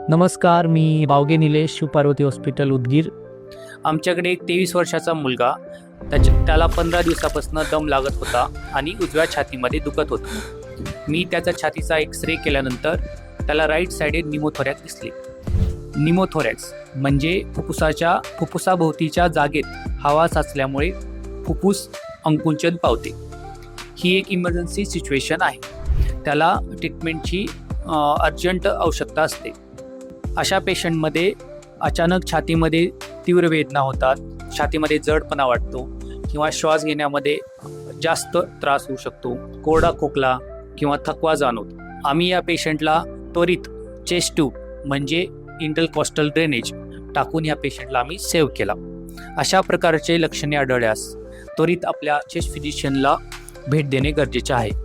नमस्कार, मी बावगे निलेश, शिवपार्वती हॉस्पिटल उदगीर. आमच्याकडे एक 23 वर्षाचा मुलगा त्याला 15 दिवसापासून दम लागत होता आणि उजव्या छातीमध्ये दुखत होतं. मी त्याचा छातीचा एक्सरे केल्यानंतर त्याला राईट साइडेड निमोथोरॅक्स दिसले. निमोथोरॅक्स म्हणजे फुफ्फुसाभोवतीच्या जागेत हवा साचल्यामुळे फुफ्फुस अंकुंचन पावते. ही एक इमर्जन्सी सिच्युएशन आहे. त्याला ट्रीटमेंटची अर्जंट आवश्यकता असते. अशा पेशंटमध्ये अचानक छातीमध्ये तीव्र वेदना होतात, छातीमध्ये जडपणा वाटतो किंवा श्वास घेण्यामध्ये जास्त त्रास होऊ शकतो, कोरडा खोकला किंवा थकवा जाणवतो. आम्ही या पेशंटला त्वरित चेस्ट ट्यूब म्हणजे इंटरकॉस्टल ड्रेनेज टाकून या पेशंटला आम्ही सेव्ह केला. अशा प्रकारचे लक्षणे आढळल्यास त्वरित आपल्या चेस्ट फिजिशियनला भेट देणे गरजेचे आहे.